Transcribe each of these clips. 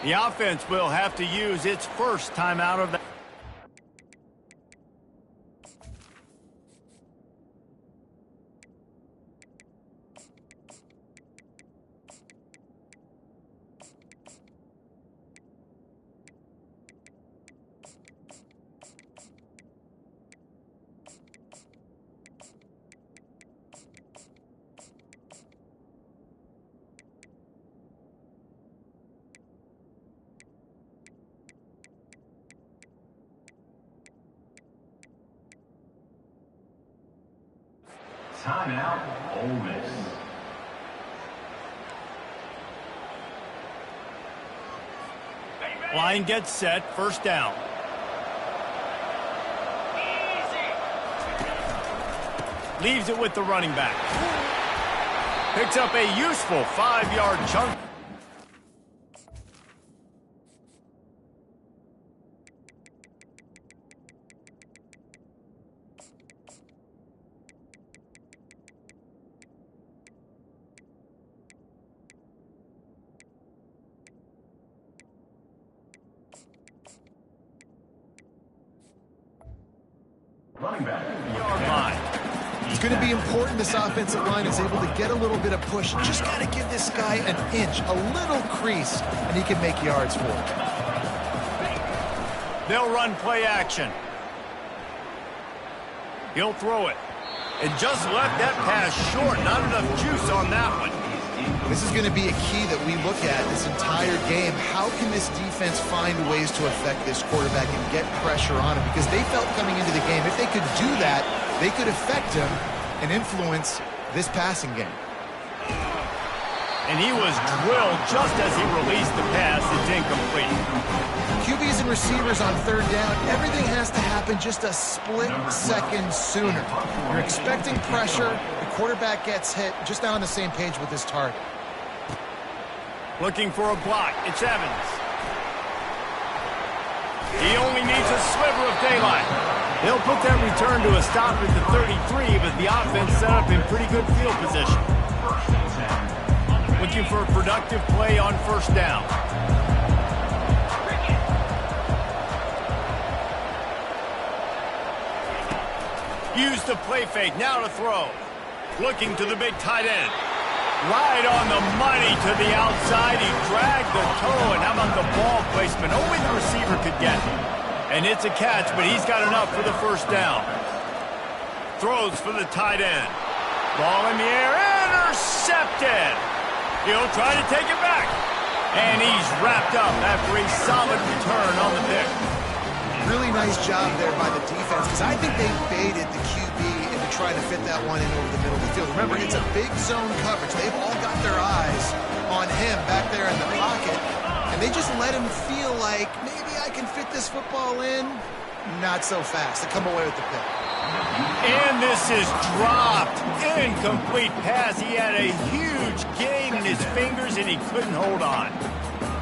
The offense will have to use its first timeout of the... Timeout, Ole Miss. Line gets set, first down. Leaves it with the running back. Picks up a useful 5-yard chunk. Running back. Yard line. It's going to be important this offensive line is able to get a little bit of push. Just got to give this guy an inch, a little crease, and he can make yards for it. They'll run play action. He'll throw it. And just left that pass short. Not enough juice on that one. This is going to be a key that we look at this entire game. How can this defense find ways to affect this quarterback and get pressure on him? Because they felt coming into the game, if they could do that, they could affect him and influence this passing game. And he was drilled just as he released the pass. It's incomplete. QBs and receivers on third down, everything has to happen just a split second sooner. You're expecting pressure, the quarterback gets hit, just not on the same page with his target. Looking for a block. It's Evans. He only needs a sliver of daylight. They'll put that return to a stop at the 33, but the offense set up in pretty good field position. Looking for a productive play on first down. Use the play fake, now to throw. Looking to the big tight end. Right on the money to the outside. He dragged the toe, and how about the ball placement? Only the receiver could get it. And it's a catch, but he's got enough for the first down. Throws for the tight end. Ball in the air, intercepted. He'll try to take it back. And he's wrapped up after a solid return on the pick. Really nice job there by the defense, because I think they baited the QB into trying to fit that one in over the middle of the field. Remember, it's a big zone coverage. They've all got their eyes on him back there in the pocket, and they just let him feel like, maybe I can fit this football in. Not so fast. They come away with the pick. And this is dropped. Incomplete pass. He had a huge gain in his fingers, and he couldn't hold on.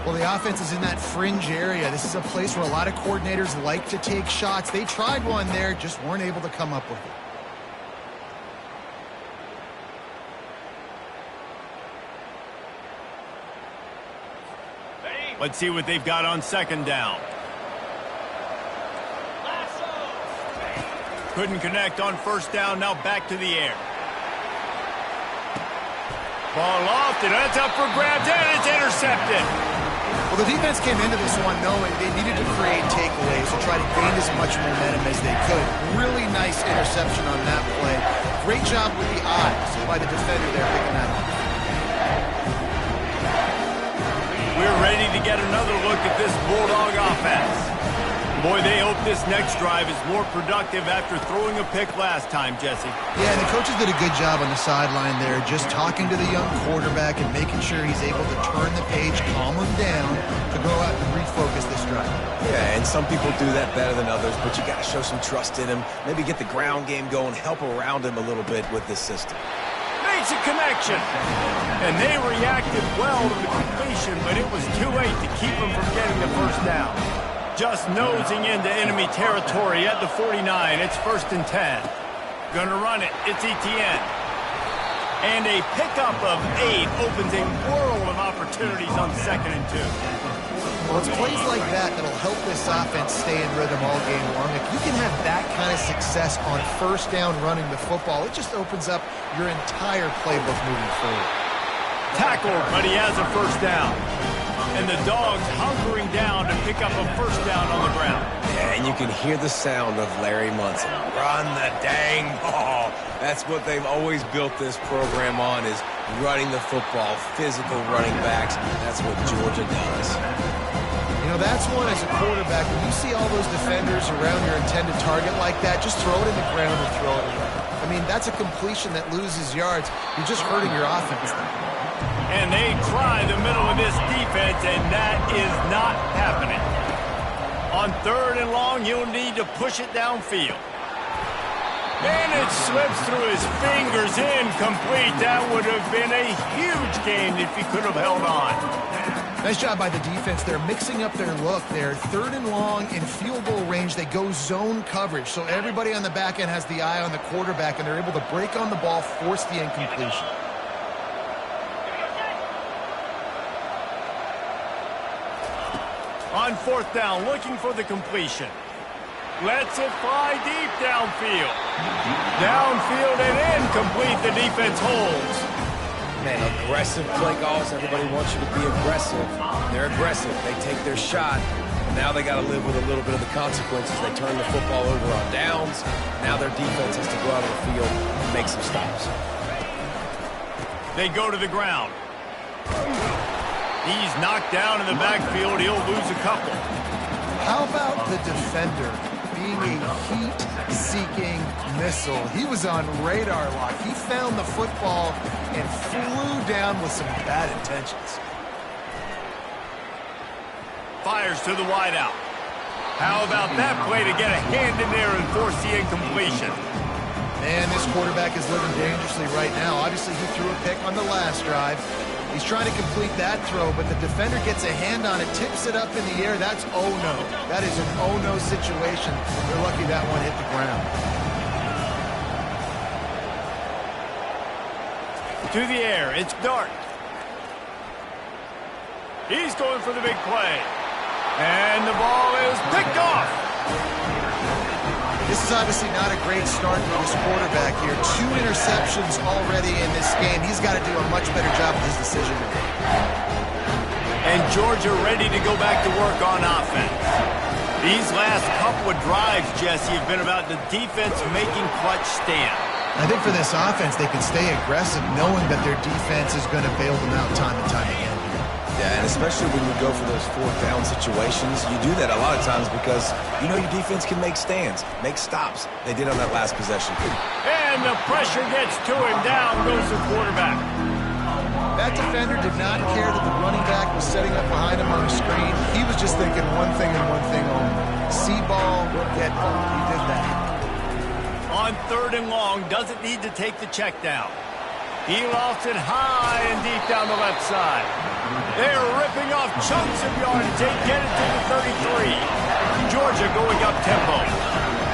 Well, the offense is in that fringe area. This is a place where a lot of coordinators like to take shots. They tried one there, just weren't able to come up with it. Let's see what they've got on second down. Couldn't connect on first down, now back to the air. Ball lofted, that's up for grabs, and it's intercepted. Well, the defense came into this one knowing they needed to create takeaways to try to gain as much momentum as they could. Really nice interception on that play. Great job with the eyes by the defender there picking that up. We're ready to get another look at this Bulldog offense. Boy, they hope this next drive is more productive after throwing a pick last time, Jesse. Yeah, and the coaches did a good job on the sideline there, just talking to the young quarterback and making sure he's able to turn the page, calm him down, to go out and refocus this drive. Yeah, and some people do that better than others, but you got to show some trust in him, maybe get the ground game going, help around him a little bit with this system. Makes a connection. And they reacted well to the completion, but it was too late to keep them from getting the first down. Just nosing into enemy territory at the 49. It's 1st and 10. Gonna run it. It's Etienne. And a pickup of 8 opens a world of opportunities on 2nd and 2. Well, it's plays like that that'll help this offense stay in rhythm all game long. If you can have that kind of success on first down running the football, it just opens up your entire playbook moving forward. Tackled, but he has a first down. And the Dogs hunkering down to pick up a first down on the ground. Yeah, and you can hear the sound of Larry Munson. Run the dang ball. That's what they've always built this program on, is running the football, physical running backs. That's what Georgia does. You know, that's one as a quarterback. When you see all those defenders around your intended target like that, just throw it in the ground or throw it away. I mean, that's a completion that loses yards. You're just hurting your offense there. And they try the middle of this defense, and that is not happening. On 3rd and long, he'll need to push it downfield. And it slips through his fingers, incomplete. That would have been a huge gain if he could have held on. Nice job by the defense. They're mixing up their look. They're 3rd and long in field goal range. They go zone coverage. So everybody on the back end has the eye on the quarterback, and they're able to break on the ball, force the incompletion. On 4th down, looking for the completion. Lets it fly deep downfield. Downfield and incomplete. The defense holds. Man, aggressive play calls. Everybody wants you to be aggressive. They're aggressive. They take their shot. Now they got to live with a little bit of the consequences. They turn the football over on downs. Now their defense has to go out on the field and make some stops. They go to the ground. He's knocked down in the backfield. He'll lose a couple. How about the defender being a heat-seeking missile? He was on radar lock. He found the football and flew down with some bad intentions. Fires to the wideout. How about that play to get a hand in there and force the incompletion? Man, this quarterback is living dangerously right now. Obviously, he threw a pick on the last drive. He's trying to complete that throw, but the defender gets a hand on it, tips it up in the air. That's oh-no. That is an oh-no situation. They're lucky that one hit the ground. To the air, it's Dart. He's going for the big play. And the ball is picked off. This is obviously not a great start for this quarterback here. 2 interceptions already in this game. He's got to do a much better job with his decision making. And Georgia ready to go back to work on offense. These last couple of drives, Jesse, have been about the defense making clutch stand. I think for this offense, they can stay aggressive knowing that their defense is going to bail them out time and time again. Yeah, and especially when you go for those 4th down situations, you do that a lot of times because you know your defense can make stands, make stops. They did on that last possession. And the pressure gets to him. Down goes the quarterback. That defender did not care that the running back was setting up behind him on the screen. He was just thinking one thing and one thing only. See ball, get ball. He did that. On 3rd and long, doesn't need to take the check down. He lofts it high and deep down the left side. They're ripping off chunks of yardage. They get it to the 33. Georgia going up tempo.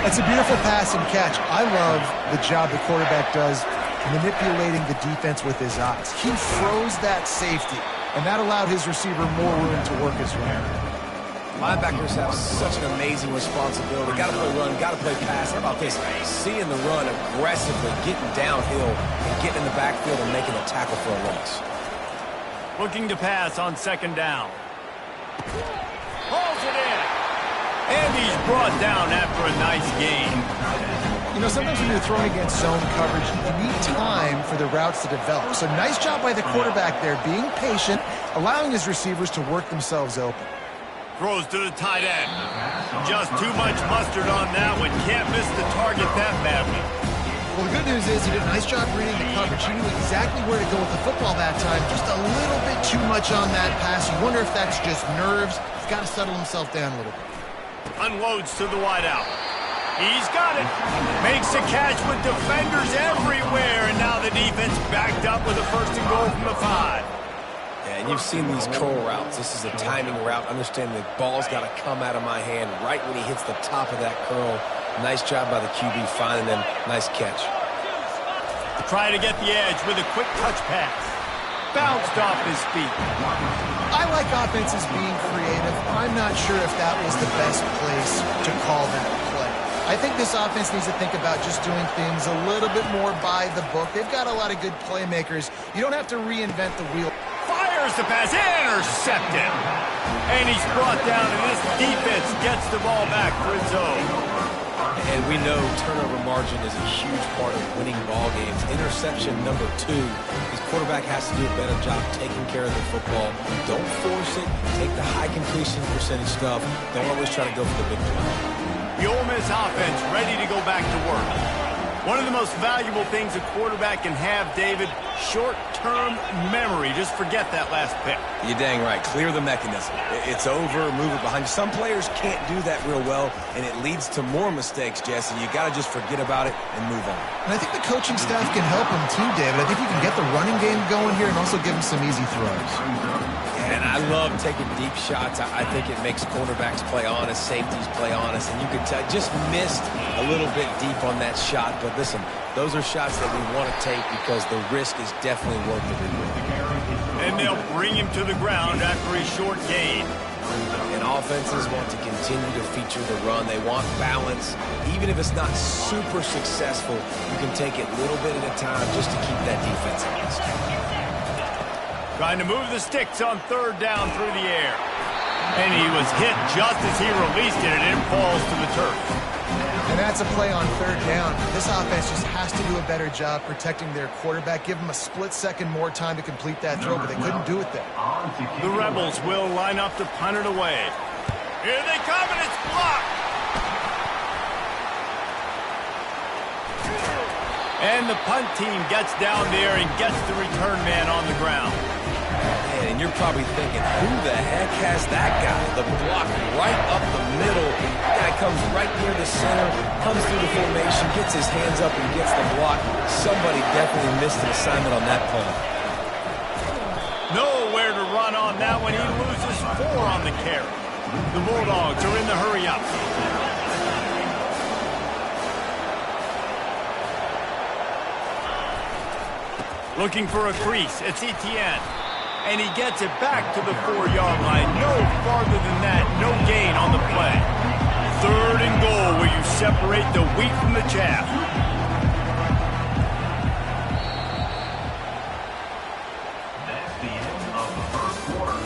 It's a beautiful pass and catch. I love the job the quarterback does manipulating the defense with his eyes. He froze that safety, and that allowed his receiver more room to work his route. Linebackers have such an amazing responsibility. Got to play run, got to play pass. How about this? Seeing the run aggressively, getting downhill, and getting in the backfield and making a tackle for a loss. Looking to pass on 2nd down. Hauls it in. And he's brought down after a nice gain. You know, sometimes when you're throwing against zone coverage, you need time for the routes to develop. So nice job by the quarterback there, being patient, allowing his receivers to work themselves open. Throws to the tight end. Just too much mustard on that one. Can't miss the target that badly. Well, the good news is he did a nice job reading the coverage. He knew exactly where to go with the football that time. Just a little bit too much on that pass. You wonder if that's just nerves. He's got to settle himself down a little bit. Unloads to the wideout. He's got it. Makes a catch with defenders everywhere. And now the defense backed up with a 1st and goal from the 5. And you've seen these curl routes. This is a timing route. Understanding the ball's got to come out of my hand right when he hits the top of that curl. Nice job by the QB finding them. Nice catch. Try to get the edge with a quick touch pass. Bounced off his feet. I like offenses being creative. not sure if that was the best place to call that play. I think this offense needs to think about just doing things a little bit more by the book. They've got a lot of good playmakers. You don't have to reinvent the wheel. Fires the pass, intercepted. And he's brought down, and this defense gets the ball back for its own. And we know turnover margin is a huge part of winning ball games. Interception number 2. His quarterback has to do a better job taking care of the football. Don't force it. Take the high completion percentage stuff. Don't always try to go for the big play. The Ole Miss offense ready to go back to work. One of the most valuable things a quarterback can have, David, short-term memory. Just forget that last pick. You're dang right. Clear the mechanism. It's over, move it behind you. Some players can't do that real well, and it leads to more mistakes, Jesse. You got to just forget about it and move on. And I think the coaching staff can help him too, David. I think you can get the running game going here and also give him some easy throws. And I love taking deep shots. I think it makes cornerbacks play honest, safeties play honest, and you can tell just missed a little bit deep on that shot. But listen, those are shots that we want to take because the risk is definitely worth the reward. And they'll bring him to the ground after a short gain. And offenses want to continue to feature the run. They want balance. Even if it's not super successful, you can take it little bit at a time just to keep that defense honest. Trying to move the sticks on third down through the air. And he was hit just as he released it, and it falls to the turf. And that's a play on third down. This offense just has to do a better job protecting their quarterback. Give him a split second more time to complete that throw, but they couldn't do it there. The Rebels will line up to punt it away. Here they come, and it's blocked. And the punt team gets down there and gets the return man on the ground. And you're probably thinking, who the heck has that guy? The block right up the middle. The guy comes right near the center, comes through the formation, gets his hands up and gets the block. Somebody definitely missed an assignment on that punt. Nowhere to run on that one. He loses 4 on the carry. The Bulldogs are in the hurry-up. Looking for a crease. It's Etienne. And he gets it back to the 4-yard line. No farther than that. No gain on the play. 3rd and goal where you separate the wheat from the chaff. That's the end of the first quarter.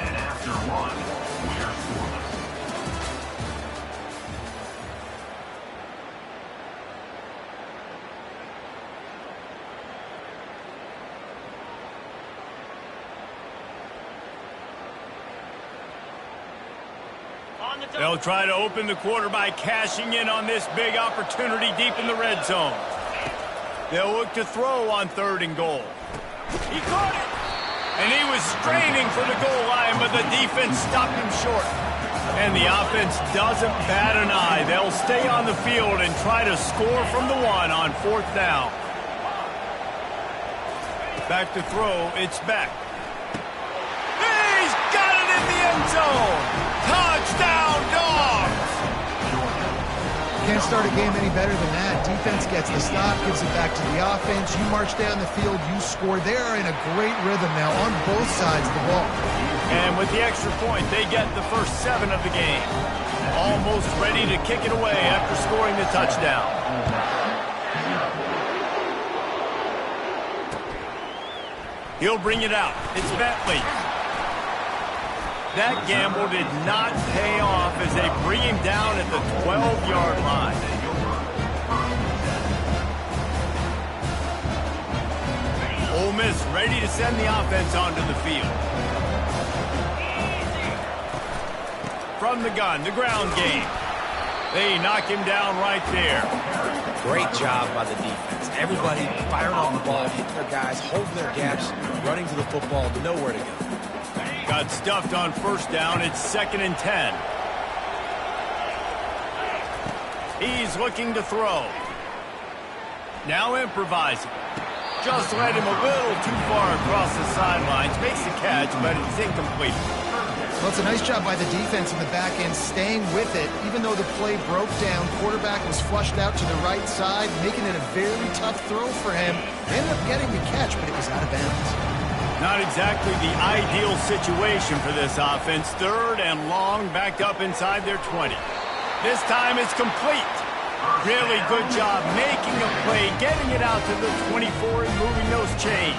And after one, we're scoreless. They'll try to open the quarter by cashing in on this big opportunity deep in the red zone. They'll look to throw on 3rd and goal. He caught it! And he was straining for the goal line, but the defense stopped him short. And the offense doesn't bat an eye. They'll stay on the field and try to score from the 1 on 4th down. Back to throw, it's back. He's got it in the end zone! Touchdown, Dogs! Can't start a game any better than that. Defense gets the stop, gives it back to the offense. You march down the field, you score. They're in a great rhythm now on both sides of the ball. And with the extra point, they get the first 7 of the game. Almost ready to kick it away after scoring the touchdown. He'll bring it out. It's Bentley. That gamble did not pay off as they bring him down at the 12-yard line. Ole Miss ready to send the offense onto the field. From the gun, the ground game. They knock him down right there. Great job by the defense. Everybody firing off the ball, hitting their guys, holding their gaps, running to the football, nowhere to go. Got stuffed on 1st down. It's 2nd and 10. He's looking to throw. Now improvising. Just led him a little too far across the sidelines. Makes the catch, but it's incomplete. Well, it's a nice job by the defense in the back end, staying with it. Even though the play broke down, quarterback was flushed out to the right side, making it a very tough throw for him. Ended up getting the catch, but it was out of bounds. Not exactly the ideal situation for this offense. 3rd and long, backed up inside their 20. This time it's complete. Really good job making a play, getting it out to the 24 and moving those chains.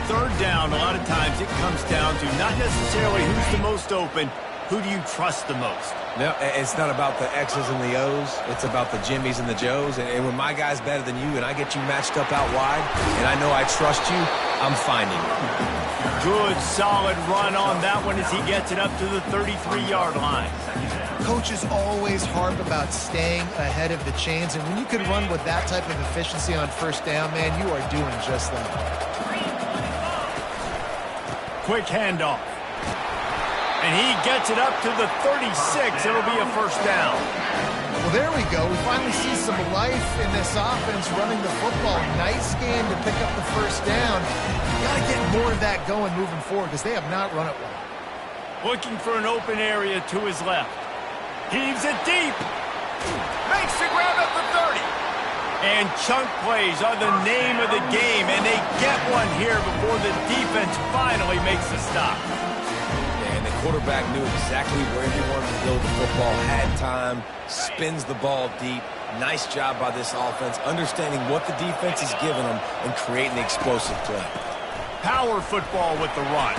3rd down, a lot of times it comes down to not necessarily who's the most open, who do you trust the most? No, it's not about the X's and the O's. It's about the Jimmies and the Joes. And when my guy's better than you and I get you matched up out wide and I know I trust you, I'm finding you. Good, solid run on that one as he gets it up to the 33-yard line. Coaches always harp about staying ahead of the chains, and when you can run with that type of efficiency on 1st down, man, you are doing just that. Quick handoff. And he gets it up to the 36. It'll be a 1st down. Well, there we go. We finally see some life in this offense running the football. Nice game to pick up the 1st down. Got to get more of that going moving forward because they have not run it well. Looking for an open area to his left. Heaves it deep. Makes the grab at the 30. And chunk plays are the name of the game, and they get one here before the defense finally makes the stop. And the quarterback knew exactly where he wanted to go. The football had time, spins the ball deep. Nice job by this offense, understanding what the defense is giving them and creating the explosive play. Power football with the run.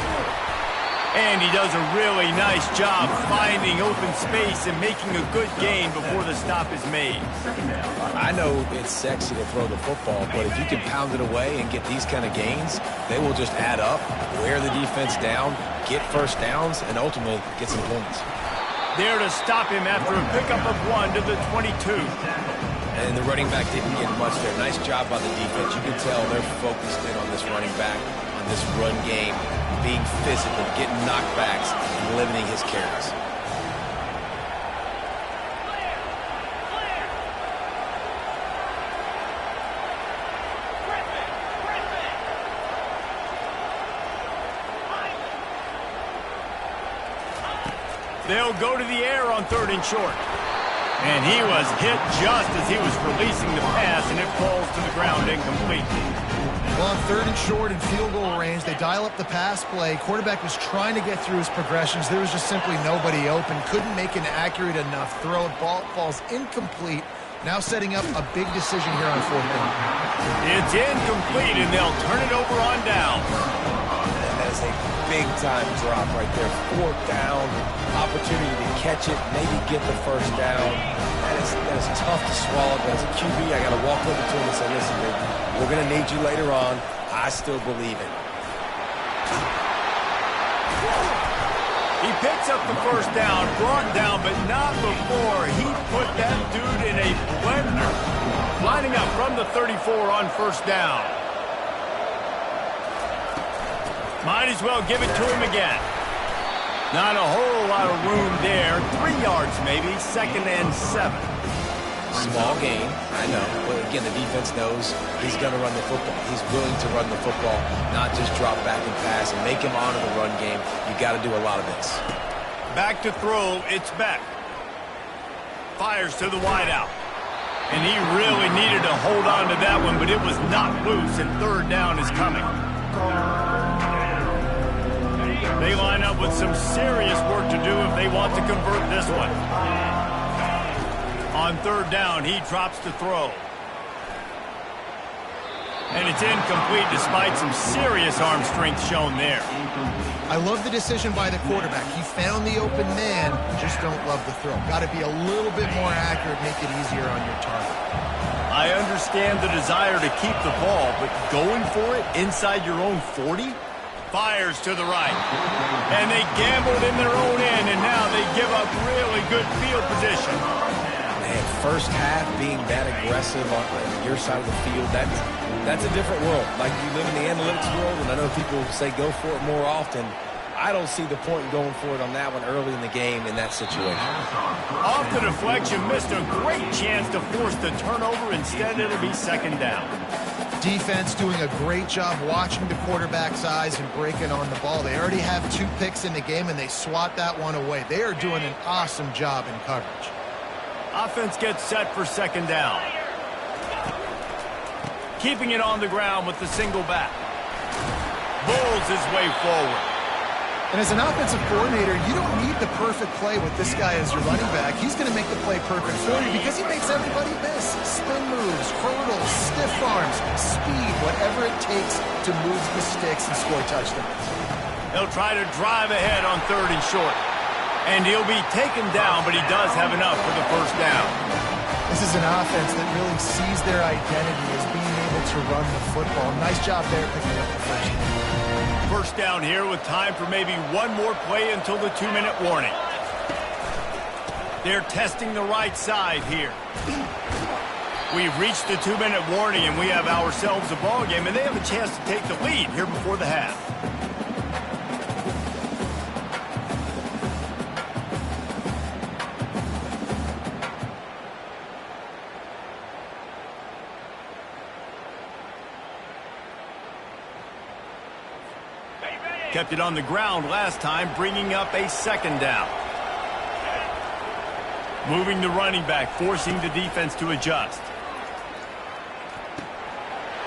And he does a really nice job finding open space and making a good gain before the stop is made. I know it's sexy to throw the football, but if you can pound it away and get these kind of gains, they will just add up, wear the defense down, get 1st downs, and ultimately get some points. There to stop him after a pickup of 1 to the 22. And the running back didn't get much there. Nice job by the defense. You can tell they're focused in on this running back, on this run game, being physical, getting knockbacks, and limiting his carries. They'll go to the air on 3rd and short. And he was hit just as he was releasing the pass, and it falls to the ground incomplete. Well, on 3rd and short and field goal range, they dial up the pass play. Quarterback was trying to get through his progressions. There was just simply nobody open. Couldn't make an accurate enough throw. Ball falls incomplete. Now setting up a big decision here on 4th down. It's incomplete, and they'll turn it over on down. That is a big-time drop right there. 4th down, opportunity to catch it, maybe get the 1st down. That is tough to swallow, but as a QB, I got to walk over to him and say, listen, dude, we're going to need you later on. I still believe it. He picks up the 1st down, brought down, but not before he put that dude in a blender. Lining up from the 34 on 1st down. Might as well give it to him again. Not a whole lot of room there. 3 yards maybe, 2nd and 7. Small gain, I know. But again, the defense knows he's going to run the football. He's willing to run the football, not just drop back and pass and make him honor the run game. You got to do a lot of this. Back to throw, it's Beck. Fires to the wideout. And he really needed to hold on to that one, but it was not loose, and 3rd down is coming. They line up with some serious work to do if they want to convert this one. On 3rd down, he drops to throw. And it's incomplete despite some serious arm strength shown there. I love the decision by the quarterback. He found the open man, just don't love the throw. Got to be a little bit more accurate, make it easier on your target. I understand the desire to keep the ball, but going for it inside your own 40? Fires to the right. And they gambled in their own end, and now they give up really good field position. Man, 1st half being that aggressive on your side of the field, that's a different world. Like, you live in the analytics world, and I know people say go for it more often. I don't see the point in going for it on that one early in the game in that situation. Off the deflection, missed a great chance to force the turnover. Instead, it'll be 2nd down. Defense doing a great job watching the quarterback's eyes and breaking on the ball. They already have 2 picks in the game, and they swat that one away. They are doing an awesome job in coverage. Offense gets set for 2nd down. Keeping it on the ground with the single back. bulls his way forward. And as an offensive coordinator, you don't need the perfect play with this guy as your running back. He's going to make the play perfect for you because he makes everybody miss. Spin moves, hurdles, stiff arms, speed, whatever it takes to move the sticks and score touchdowns. They'll try to drive ahead on 3rd and short. And he'll be taken down, but he does have enough for the first down. This is an offense that really sees their identity as being able to run the football. Nice job there picking up the first down. First down here with time for maybe one more play until the 2-minute warning. They're testing the right side here. We've reached the 2-minute warning, and we have ourselves a ball game, and they have a chance to take the lead here before the half. Kept it on the ground last time, bringing up a 2nd down. Moving the running back, forcing the defense to adjust.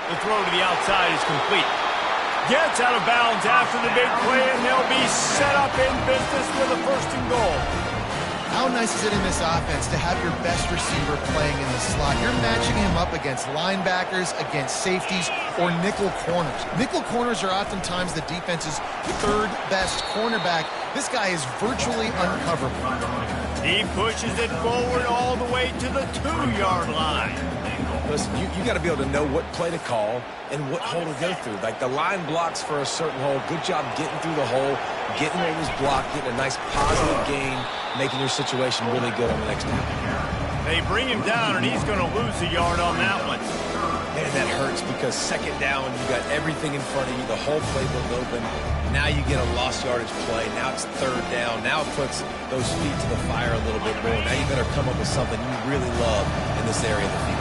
The throw to the outside is complete. Gets out of bounds after the big play, and they'll be set up in business with a 1st and goal. How nice is it in this offense to have your best receiver playing in the slot? You're matching him up against linebackers, against safeties, or nickel corners. Nickel corners are oftentimes the defense's 3rd best cornerback. This guy is virtually uncoverable. He pushes it forward all the way to the 2-yard line. Listen, you got to be able to know what play to call and what hole to go through. Like the line blocks for a certain hole. Good job getting through the hole, getting where it was blocked, getting a nice positive gain, making your situation really good on the next down. They bring him down, and he's going to lose a yard on that one. Man, that hurts because 2nd down, you got everything in front of you, the whole playbook open. Now you get a lost yardage play. Now it's 3rd down. Now it puts those feet to the fire a little bit more. Now you better come up with something you really love in this area of the field.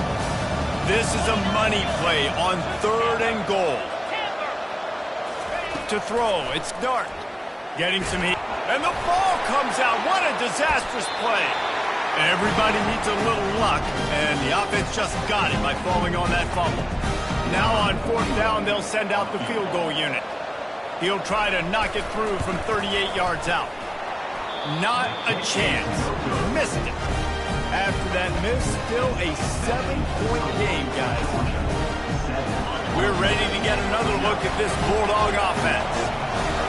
This is a money play on 3rd and goal. To throw, it's Dart. Getting some heat. And the ball comes out. What a disastrous play. Everybody needs a little luck, and the offense just got it by falling on that fumble. Now on 4th down, they'll send out the field goal unit. He'll try to knock it through from 38 yards out. Not a chance. Missed it. After that miss, still a 7-point game, guys. We're ready to get another look at this Bulldog offense.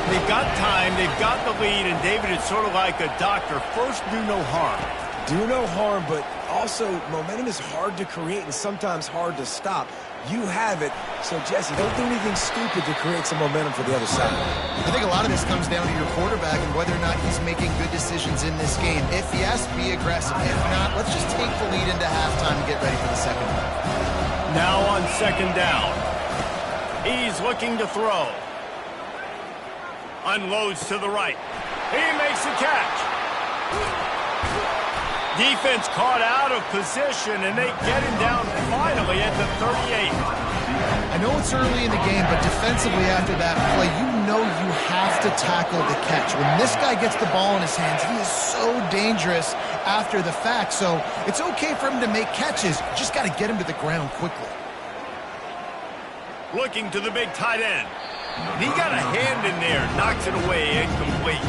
They've got time, they've got the lead, and David, it's sort of like a doctor. First, do no harm. Do no harm, but also momentum is hard to create and sometimes hard to stop. You have it, so Jesse, don't do anything stupid to create some momentum for the other side. I think a lot of this comes down to your quarterback and whether or not he's making good decisions in this game. If yes, be aggressive. If not, let's just take the lead into halftime and get ready for the 2nd half. Now on 2nd down. He's looking to throw. Unloads to the right. He makes the catch. Defense caught out of position, and they get him down finally at the 38. I know it's early in the game, but defensively after that play, you know you have to tackle the catch. When this guy gets the ball in his hands, he is so dangerous after the fact. So it's okay for him to make catches. You just got to get him to the ground quickly. Looking to the big tight end. He got a hand in there, knocks it away, incomplete.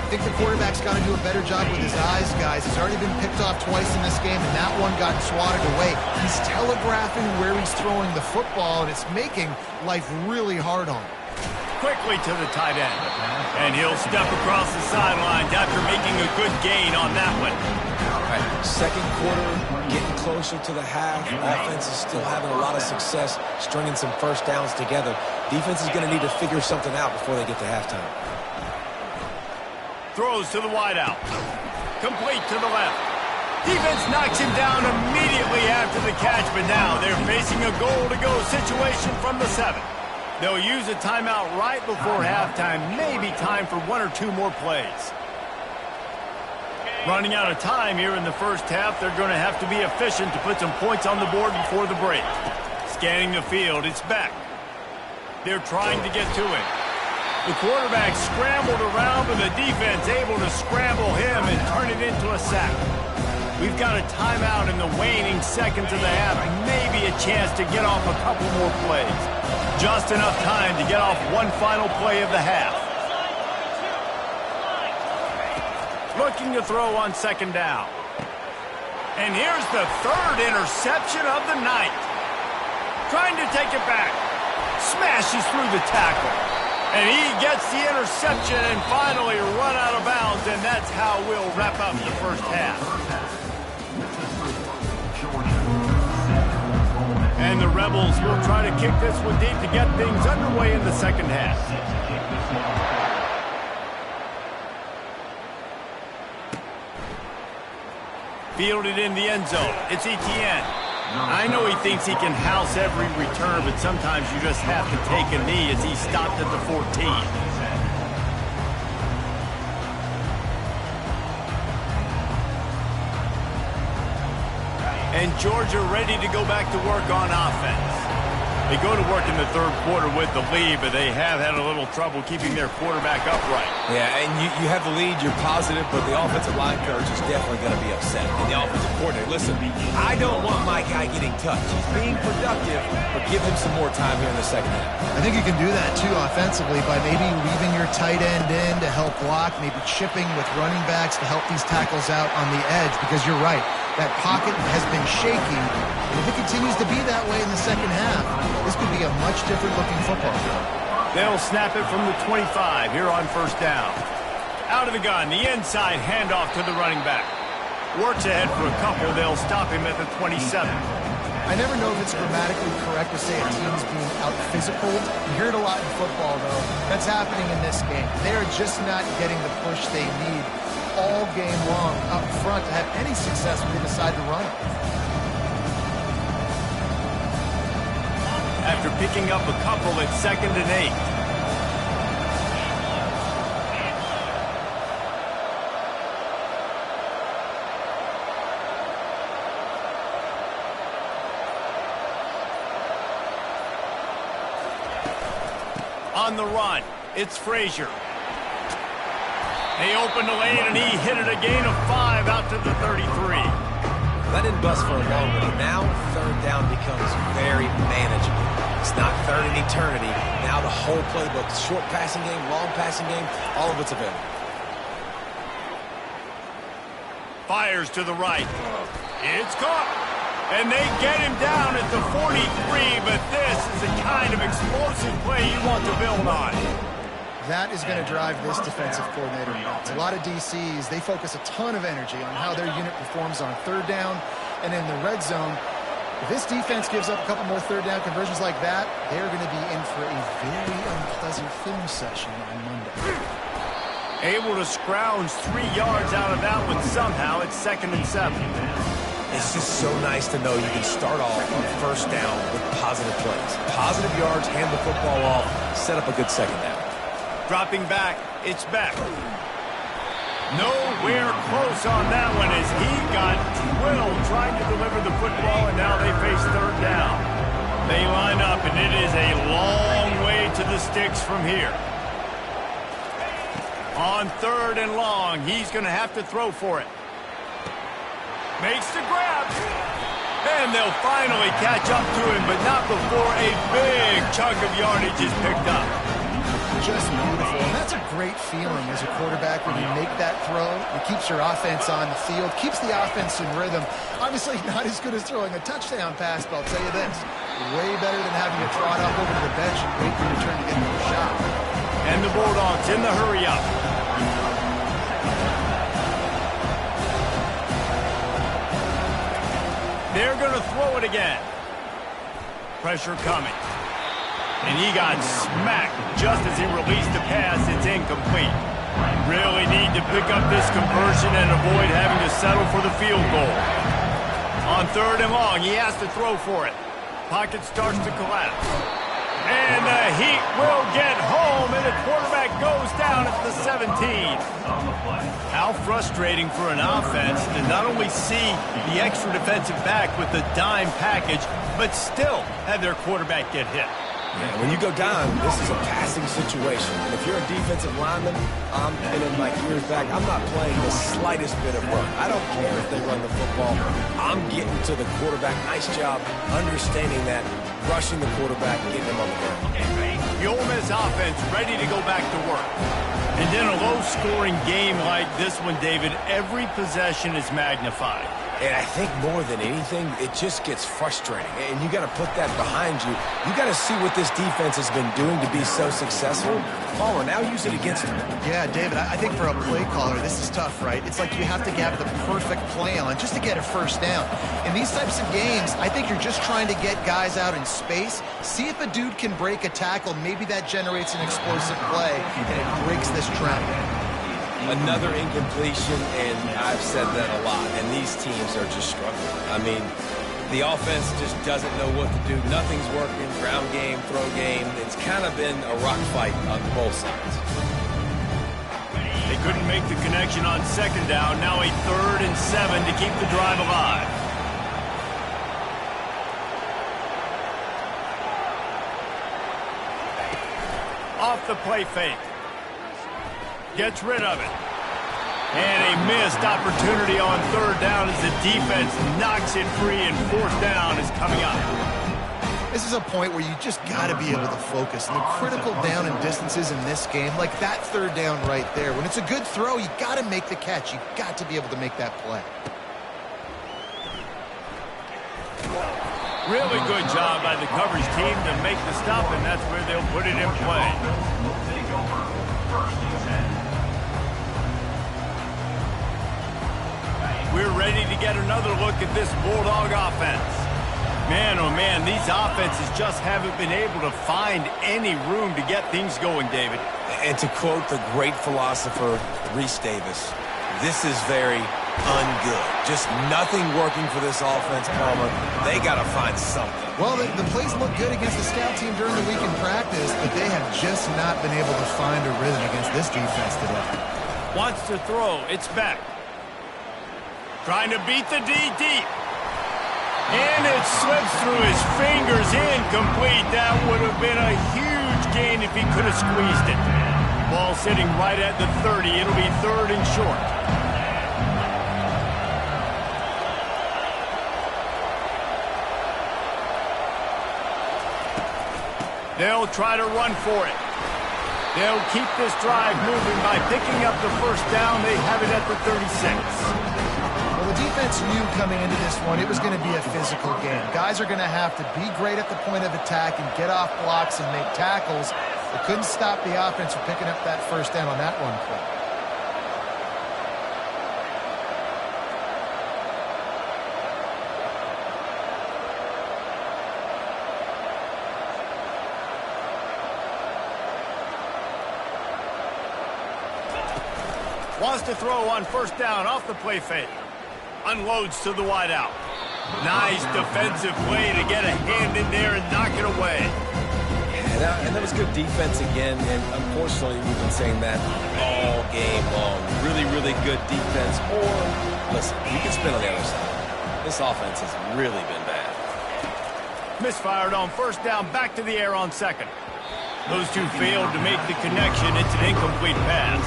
I think the quarterback's got to do a better job with his eyes, guys. He's already been picked off twice in this game, and that one got swatted away. He's telegraphing where he's throwing the football, and it's making life really hard on him. Quickly to the tight end. And he'll step across the sidelines after making a good gain on that one. All right, 2nd quarter, getting closer to the half. Offense is still having a lot of success stringing some 1st downs together. Defense is going to need to figure something out before they get to halftime. Throws to the wideout. Complete to the left. Defense knocks him down immediately after the catch, but now they're facing a goal-to-go situation from the 7. They'll use a timeout right before halftime. Maybe time for 1 or 2 more plays. Running out of time here in the 1st half. They're going to have to be efficient to put some points on the board before the break. Scanning the field, it's Beck. They're trying to get to him. The quarterback scrambled around, but the defense able to scramble him and turn it into a sack. We've got a timeout in the waning seconds of the half. Maybe a chance to get off a couple more plays. Just enough time to get off one final play of the half. Looking to throw on second down. And here's the third interception of the night. Trying to take it back. Smashes through the tackle. And he gets the interception and finally run out of bounds, and that's how we'll wrap up the first half. And the Rebels will try to kick this one deep to get things underway in the second half. Fielded in the end zone. It's Ncaa. I know he thinks he can house every return, but sometimes you just have to take a knee as he stopped at the 14. And Georgia ready to go back to work on offense. They go to work in the third quarter with the lead, but they have had a little trouble keeping their quarterback upright. Yeah, and you have the lead, you're positive, but the offensive line coach is definitely going to be upset. And the offensive coordinator, listen, I don't want my guy getting touched. He's being productive, but give him some more time here in the second half. I think you can do that, too, offensively, by maybe leaving your tight end in to help block, maybe chipping with running backs to help these tackles out on the edge, because you're right. That pocket has been shaky, and if it continues to be that way in the second half, this could be a much different looking football game. They'll snap it from the 25 here on first down. Out of the gun, the inside handoff to the running back. Works ahead for a couple. They'll stop him at the 27. I never know if it's grammatically correct to say a team's being out-physical. You hear it a lot in football, though. That's happening in this game. They're just not getting the push they need all game long up front to have any success when they decide to run it. After picking up a couple at 2nd and 8. On the run, it's Frazier. They opened the lane, and he hit it a gain of 5 out to the 33. That didn't bust for a long one. Now third down becomes very manageable. It's not third in eternity. Now the whole playbook, short passing game, long passing game, all of it's available. Fires to the right. It's caught. And they get him down at the 43, but this is the kind of explosive play you want to build on. That is going to drive this defensive coordinator nuts. A lot of DCs, they focus a ton of energy on how their unit performs on third down and in the red zone. If this defense gives up a couple more third down conversions like that, they're going to be in for a very unpleasant film session on Monday. Able to scrounge 3 yards out of that one somehow. It's 2nd and 7. It's just so nice to know you can start off on first down with positive plays. Positive yards, hand the football off, set up a good second down. Dropping back, it's Beck. Nowhere close on that one as he got drilled trying to deliver the football, and now they face third down. They line up, and it is a long way to the sticks from here. On 3rd and long, he's going to have to throw for it. Makes the grab. And they'll finally catch up to him, but not before a big chunk of yardage is picked up. Just beautiful. And that's a great feeling as a quarterback when you make that throw. It keeps your offense on the field, keeps the offense in rhythm. Obviously not as good as throwing a touchdown pass, but I'll tell you this, way better than having to trot up over to the bench and wait for your turn to get another shot. And the Bulldogs in the hurry up. They're going to throw it again. Pressure coming. And he got smacked just as he released the pass. It's incomplete. Really need to pick up this conversion and avoid having to settle for the field goal. On 3rd and long, he has to throw for it. Pocket starts to collapse. And the Heat will get home, and the quarterback goes down at the 17. How frustrating for an offense to not only see the extra defensive back with the dime package, but still have their quarterback get hit. Yeah, when you go down, this is a passing situation. And if you're a defensive lineman, I'm pinning my ears back. I'm not playing the slightest bit of run. I don't care if they run the football. I'm getting to the quarterback. Nice job understanding that, rushing the quarterback, getting him on the ground. The Ole Miss offense ready to go back to work. And in a low-scoring game like this one, David, every possession is magnified. And I think more than anything, it just gets frustrating. And you got to put that behind you. You got to see what this defense has been doing to be so successful. Caller, now use it against them. Yeah, David, I think for a play caller, this is tough, right? It's like you have to have the perfect play on just to get a first down. In these types of games, I think you're just trying to get guys out in space, see if a dude can break a tackle. Maybe that generates an explosive play, and it breaks this trend. Another incompletion, and I've said that a lot, and these teams are just struggling. I mean, the offense just doesn't know what to do. Nothing's working. Ground game, throw game. It's kind of been a rock fight on both sides. They couldn't make the connection on second down. Now a 3rd and 7 to keep the drive alive. Off the play fake. Gets rid of it. And a missed opportunity on 3rd down as the defense knocks it free, and 4th down is coming up. This is a point where you just got to be able to focus. And the critical down and distances in this game, like that 3rd down right there, when it's a good throw, you got to make the catch. You got to be able to make that play. Really good job by the coverage team to make the stop, and that's where they'll put it in play. Will take over 1st and 10. We're ready to get another look at this Bulldog offense. Man, oh man, these offenses just haven't been able to find any room to get things going, David. And to quote the great philosopher, Reese Davis, this is very ungood. Just nothing working for this offense, Palmer. They got to find something. Well, the plays look good against the scout team during the week in practice, but they have just not been able to find a rhythm against this defense today. Wants to throw. It's back. Trying to beat the D deep. And it slips through his fingers, incomplete. That would have been a huge gain if he could have squeezed it. Ball sitting right at the 30. It'll be 3rd and short. They'll try to run for it. They'll keep this drive moving by picking up the 1st down. They have it at the 36. Well, the defense knew coming into this one it was going to be a physical game. Guys are going to have to be great at the point of attack and get off blocks and make tackles. They couldn't stop the offense from picking up that 1st down on that run play. Wants to throw on 1st down off the play fake. Unloads to the wideout. Nice defensive play to get a hand in there and knock it away. Yeah, and that was good defense again. And unfortunately, we've been saying that all game long. Really, really good defense. Or, listen, you can spin on the other side. This offense has really been bad. Misfired on 1st down, back to the air on 2nd. Those two failed to make the connection. It's an incomplete pass.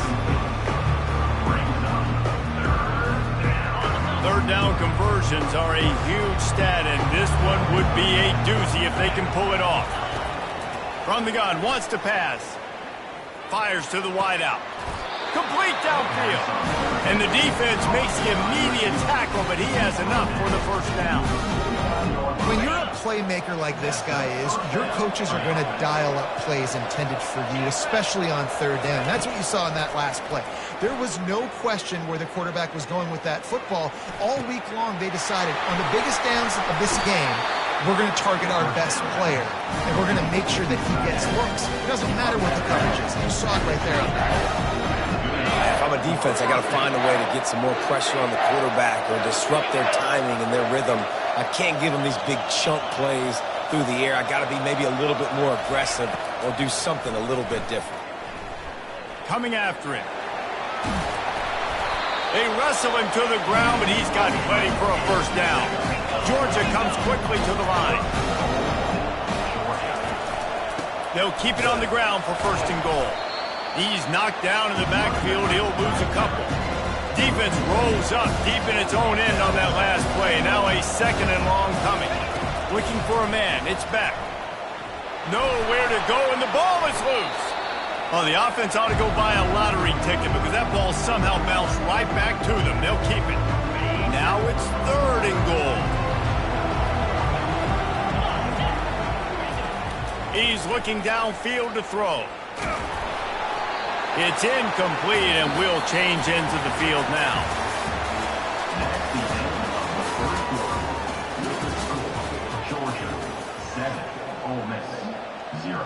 3rd down conversions are a huge stat, and this one would be a doozy if they can pull it off. From the gun, wants to pass. Fires to the wideout. Complete downfield. And the defense makes the immediate tackle, but he has enough for the 1st down. When you're a playmaker like this guy is, your coaches are going to dial up plays intended for you, especially on 3rd down. That's what you saw in that last play. There was no question where the quarterback was going with that football. All week long, they decided on the biggest downs of this game, we're going to target our best player, and we're going to make sure that he gets looks. It doesn't matter what the coverage is. You saw it right there on that. If I'm a defense, I got to find a way to get some more pressure on the quarterback or disrupt their timing and their rhythm. I can't give them these big chunk plays through the air. I got to be maybe a little bit more aggressive or do something a little bit different. Coming after him. They wrestle him to the ground, but he's got plenty for a 1st down. Georgia comes quickly to the line. They'll keep it on the ground for 1st and goal. He's knocked down in the backfield. He'll lose a couple. Defense rolls up deep in its own end on that last play. Now a 2nd and long coming. Looking for a man. It's back. Nowhere to go, and the ball is loose. Well, the offense ought to go buy a lottery ticket because that ball somehow bounced right back to them. They'll keep it. Now it's 3rd and goal. He's looking downfield to throw. It's incomplete, and we'll change ends of the field now. That's the end of the first quarter. With the score, Georgia 7, Ole Miss 0.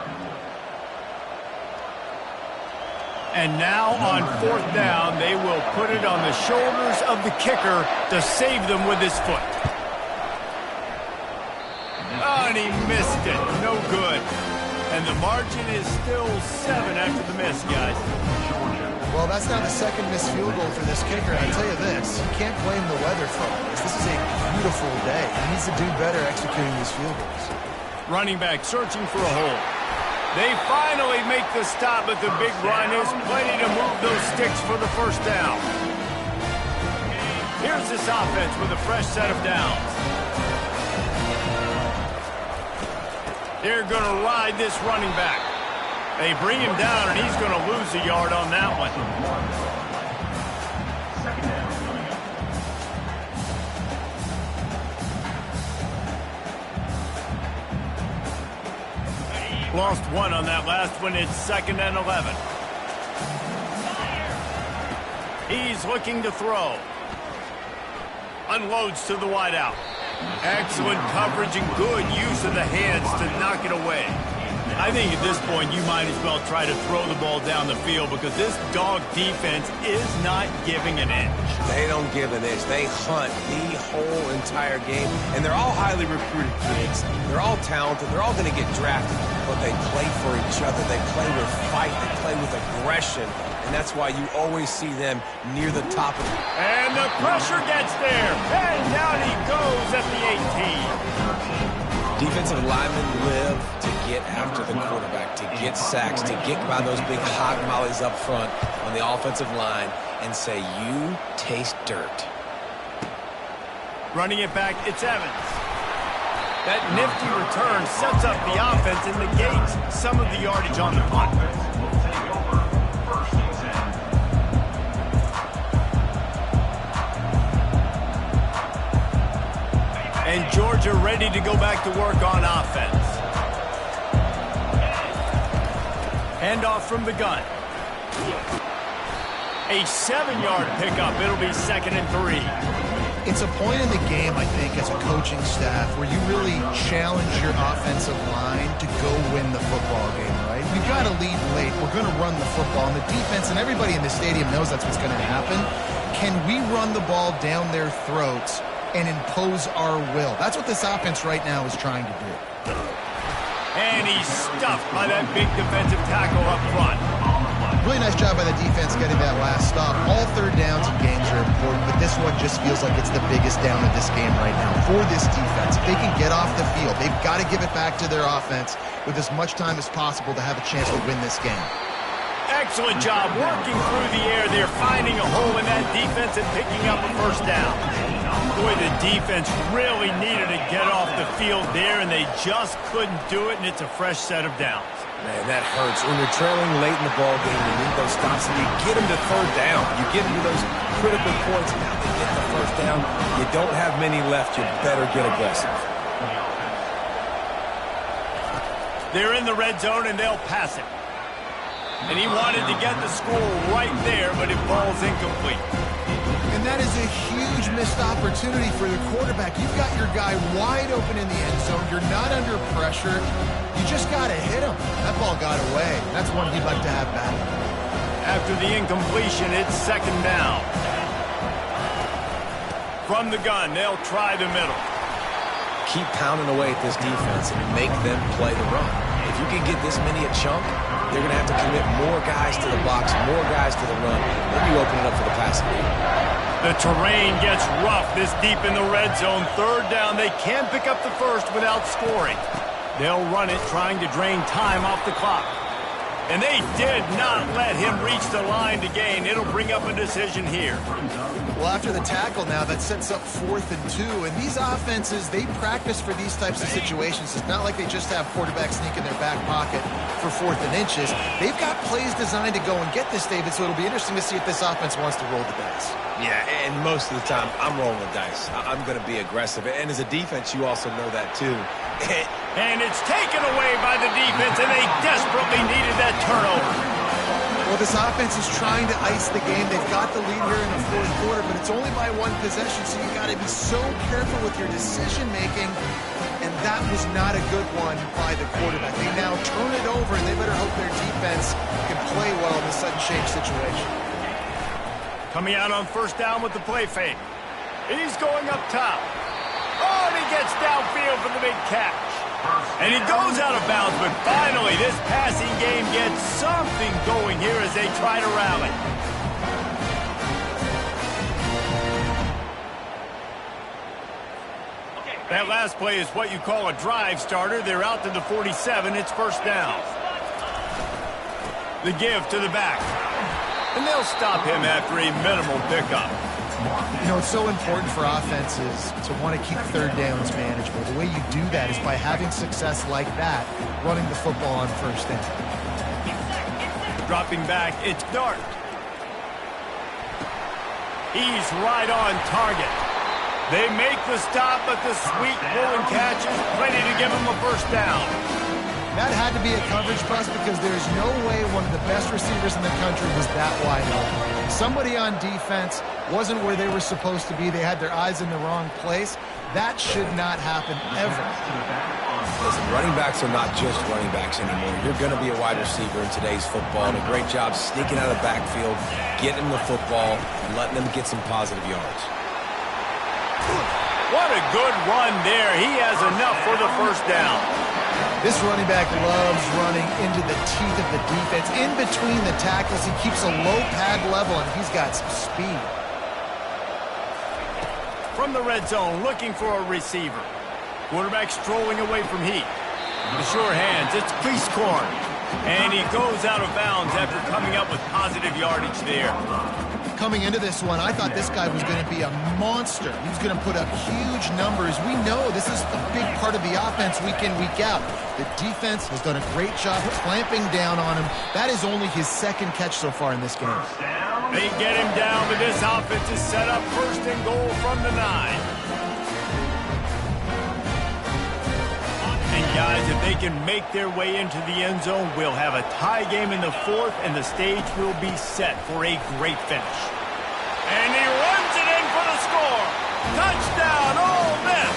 And now on 4th down, they will put it on the shoulders of the kicker to save them with his foot. Oh, and he missed it. No good. And the margin is still 7 after the miss, guys. Well, that's now the 2nd missed field goal for this kicker. I tell you this, you can't blame the weather for this. This is a beautiful day. He needs to do better executing these field goals. Running back searching for a hole. They finally make the stop, but the big run is plenty to move those sticks for the 1st down. Here's this offense with a fresh set of downs. They're going to ride this running back. They bring him down, and he's going to lose a yard on that one. Lost 1 on that last one. It's 2nd and 11. He's looking to throw. Unloads to the wideout. Excellent coverage and good use of the hands to knock it away. I think at this point you might as well try to throw the ball down the field because this dog defense is not giving an inch. They don't give an inch. They hunt the whole entire game, and they're all highly recruited kids. They're all talented. They're all going to get drafted, but they play for each other. They play with fight. They play with aggression, and that's why you always see them near the top of it. And the pressure gets there, and down he goes at the 18. Defensive linemen live to get after the quarterback, to get sacks, to get by those big hog mollies up front on the offensive line and say, you taste dirt. Running it back, it's Evans. That nifty return sets up the offense and negates some of the yardage on the punt. And Georgia ready to go back to work on offense. Handoff from the gun. A 7-yard pickup. It'll be 2nd and 3. It's a point in the game, I think, as a coaching staff where you really challenge your offensive line to go win the football game, right? We've got to lead late. We're going to run the football. And the defense and everybody in the stadium knows that's what's going to happen. Can we run the ball down their throats and impose our will? That's what this offense right now is trying to do. And he's stuffed by that big defensive tackle up front. Really nice job by the defense getting that last stop. All 3rd downs in games are important, but this one just feels like it's the biggest down of this game right now for this defense. If they can get off the field, they've got to give it back to their offense with as much time as possible to have a chance to win this game. Excellent job working through the air. They're finding a hole in that defense and picking up a 1st down. Boy, the defense really needed to get off the field there, and they just couldn't do it, and it's a fresh set of downs. Man, that hurts. When you're trailing late in the ball game, you need those stops, and you get them to 3rd down. You get them to those critical points. Now they get the 1st down. You don't have many left. You better get aggressive. They're in the red zone, and they'll pass it. And he wanted to get the score right there, but it falls incomplete. And that is a huge missed opportunity for the quarterback. You've got your guy wide open in the end zone. You're not under pressure. You just got to hit him. That ball got away. That's one he'd like to have back. After the incompletion, it's 2nd down. From the gun, they'll try the middle. Keep pounding away at this defense and make them play the run. If you can get this many a chunk, they're going to have to commit more guys to the box, more guys to the run. Then you open it up for the passing game. The terrain gets rough this deep in the red zone. 3rd down. They can pick up the 1st without scoring. They'll run it, trying to drain time off the clock. And they did not let him reach the line to gain. It'll bring up a decision here. Well, after the tackle now, that sets up 4th and 2. And these offenses, they practice for these types of situations. It's not like they just have quarterbacks sneak in their back pocket for 4th and inches. They've got plays designed to go and get this, David, so it'll be interesting to see if this offense wants to roll the dice. Yeah, and most of the time, I'm rolling the dice. I'm going to be aggressive. And as a defense, you also know that, too. And it's taken away by the defense, and they desperately needed that turnover. Well, this offense is trying to ice the game. They've got the lead here in the 4th quarter, but it's only by 1 possession, so you got to be so careful with your decision-making, and that was not a good one by the quarterback. They now turn it over, and they better hope their defense can play well in the sudden change situation. Coming out on 1st down with the play fake. He's going up top. Oh, and he gets downfield for the big catch. And he goes out of bounds, but finally this passing game gets something going here as they try to rally. That last play is what you call a drive starter. They're out to the 47. It's 1st down. The give to the back. And they'll stop him after a minimal pickup. You know, it's so important for offenses to want to keep 3rd downs manageable. The way you do that is by having success like that, running the football on 1st down. Dropping back, it's Dart. He's right on target. They make the stop, but the sweet pulling catch is plenty to give him a 1st down. That had to be a coverage bust because there's no way one of the best receivers in the country was that wide open. Somebody on defense wasn't where they were supposed to be. They had their eyes in the wrong place. That should not happen ever. Listen, running backs are not just running backs anymore. You're going to be a wide receiver in today's football, and a great job sneaking out of the backfield, getting the football, and letting them get some positive yards. What a good run there. He has enough for the 1st down. This running back loves running into the teeth of the defense. In between the tackles, he keeps a low pad level, and he's got some speed. From the red zone, looking for a receiver. Quarterback strolling away from heat. The sure hands, it's Cleescorn. And he goes out of bounds after coming up with positive yardage there. Coming into this one, I thought this guy was going to be a monster. He was going to put up huge numbers. We know this is a big part of the offense week in, week out. The defense has done a great job clamping down on him. That is only his 2nd catch so far in this game. They get him down, but this offense is set up 1st and goal from the 9. And guys, if they can make their way into the end zone, we'll have a tie game in the 4th, and the stage will be set for a great finish. And he runs it in for the score. Touchdown, Ole Miss.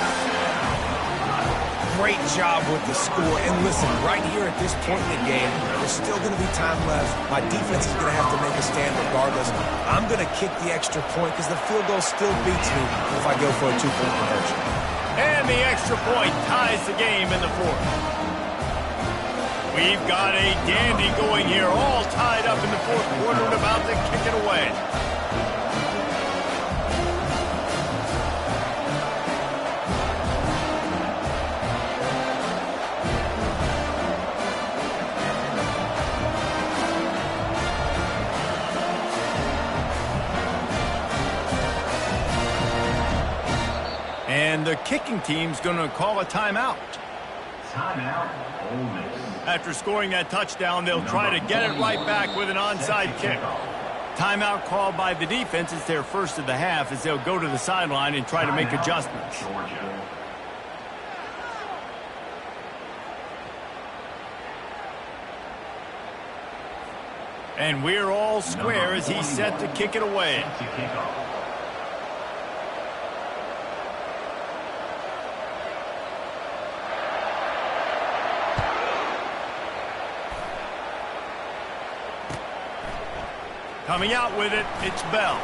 Great job with the score. And listen, right here at this point in the game, there's still going to be time left. My defense is going to have to make a stand regardless. I'm going to kick the extra point because the field goal still beats me if I go for a 2-point conversion. And the extra point ties the game in the 4th. We've got a dandy going here, all tied up in the 4th quarter and about to kick it away. And the kicking team's going to call a timeout. Timeout, Ole Miss. After scoring that touchdown, they'll try to get it right back with an onside kick. Timeout called by the defense. It's their 1st of the half as they'll go to the sideline and try to make adjustments. Georgia. And we're all square as he's set to kick it away. To kick off. Coming out with it, it's Bell.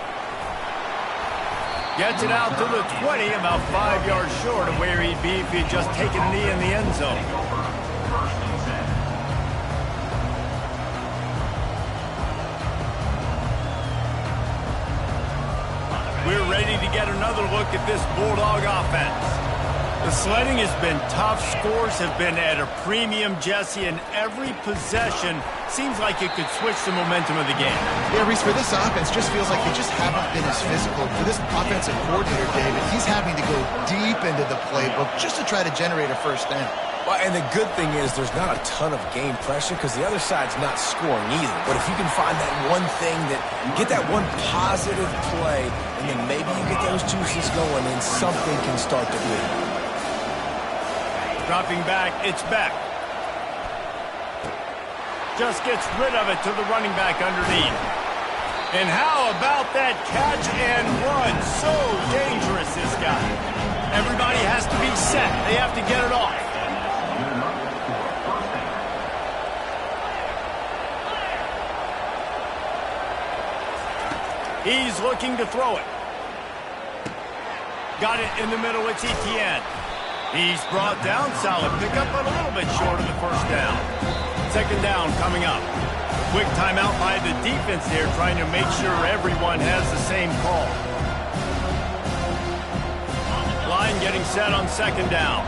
Gets it out to the 20, about 5 yards short of where he'd be if he'd just taken a knee in the end zone. We're ready to get another look at this Bulldog offense. The sledding has been tough. Scores have been at a premium, Jesse, and every possession seems like it could switch the momentum of the game. Yeah, Reese, for this offense, just feels like they just haven't been as physical. For this offensive coordinator, David, he's having to go deep into the playbook just to try to generate a first down. Well, and the good thing is there's not a ton of game pressure because the other side's not scoring either. But if you can find that one thing get that one positive play, and then maybe you get those juices going and something can start to bleed. Dropping back, it's Beck. Just gets rid of it to the running back underneath. And how about that catch and run? So dangerous, this guy. Everybody has to be set. They have to get it off. He's looking to throw it. Got it in the middle. It's Etienne. He's brought down. Solid pickup, but a little bit short of the first down. Second down coming up. Quick timeout by the defense there, trying to make sure everyone has the same call. Line getting set on second down.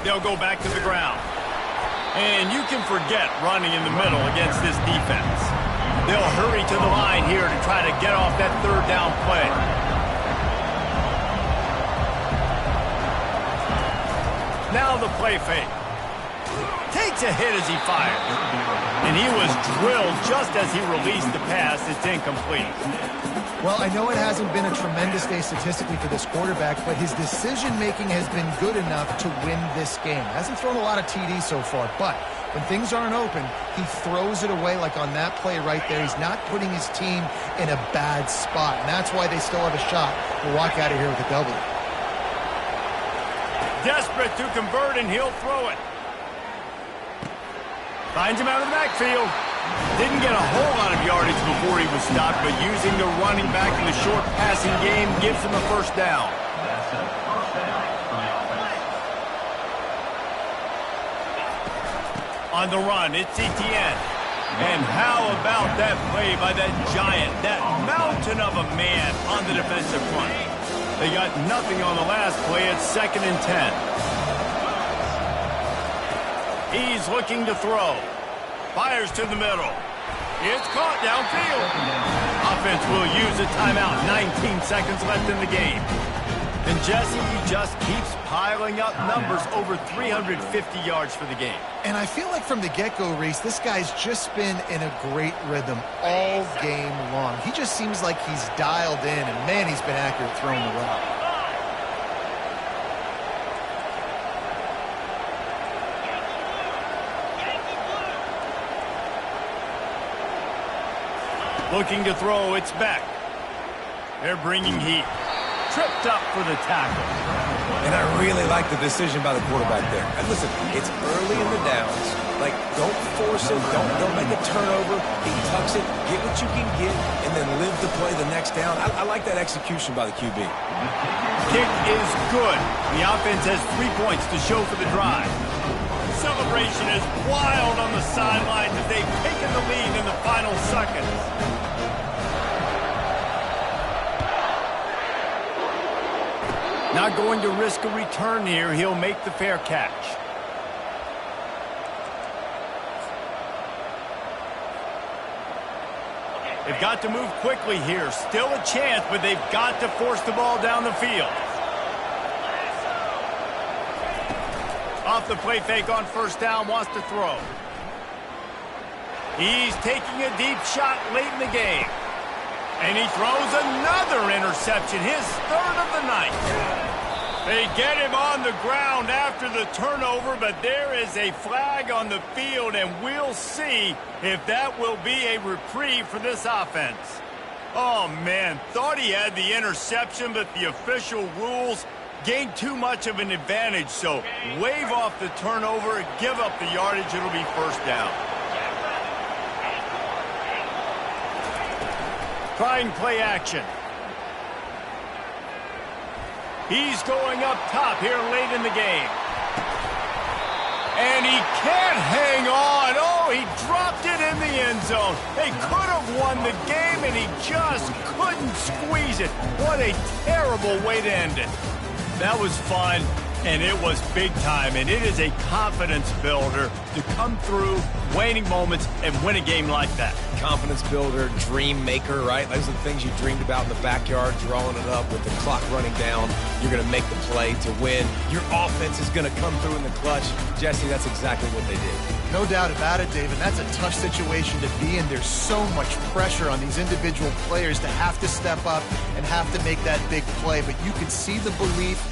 They'll go back to the ground. And you can forget running in the middle against this defense. They'll hurry to the line here to try to get off that third down play. Now the play fake. Takes a hit as he fires. And he was drilled just as he released the pass. It's incomplete. Well, I know it hasn't been a tremendous day statistically for this quarterback, but his decision-making has been good enough to win this game. Hasn't thrown a lot of TDs so far, but when things aren't open, he throws it away like on that play right there. He's not putting his team in a bad spot, and that's why they still have a shot to walk out of here with a W. Desperate to convert, and he'll throw it. Finds him out of the backfield. Didn't get a whole lot of yardage before he was stopped, but using the running back in the short passing game gives him a first down. That's a first down for the offense. On the run, it's Etienne. And how about that play by that giant, that mountain of a man on the defensive front? They got nothing on the last play. It's 2nd and 10. He's looking to throw. Fires to the middle. It's caught downfield. Offense will use a timeout. 19 seconds left in the game. And Jesse, he just keeps piling up numbers, over 350 yards for the game. And I feel like from the get-go, Reese, this guy's just been in a great rhythm all game long. He just seems like he's dialed in, and man, he's been accurate throwing the rock. Looking to throw, it's Beck. They're bringing heat. Tripped up for the tackle. And I really like the decision by the quarterback there. And listen, it's early in the downs. Like, don't force it. Don't make a turnover. He tucks it, get what you can get, and then live to play the next down. I like that execution by the QB. Kick is good. The offense has 3 points to show for the drive. Celebration is wild on the sidelines as they've taken the lead in the final seconds. Not going to risk a return here. He'll make the fair catch. They've got to move quickly here. Still a chance, but they've got to force the ball down the field. Off the play fake on first down, wants to throw. He's taking a deep shot late in the game. And he throws another interception, his 3rd of the night. They get him on the ground after the turnover, but there is a flag on the field, and we'll see if that will be a reprieve for this offense. Oh, man, thought he had the interception, but the official rules gained too much of an advantage, so wave off the turnover, give up the yardage, it'll be first down. Trying play action. He's going up top here late in the game. And he can't hang on. Oh, he dropped it in the end zone. They could have won the game, and he just couldn't squeeze it. What a terrible way to end it. That was fun, and it was big time, and it is a confidence builder to come through waning moments and win a game like that. Confidence builder, dream maker, right? Those are the things you dreamed about in the backyard, drawing it up with the clock running down. You're going to make the play to win. Your offense is going to come through in the clutch. Jesse, that's exactly what they did. No doubt about it, David. That's a tough situation to be in. There's so much pressure on these individual players to have to step up and have to make that big play. But you can see the belief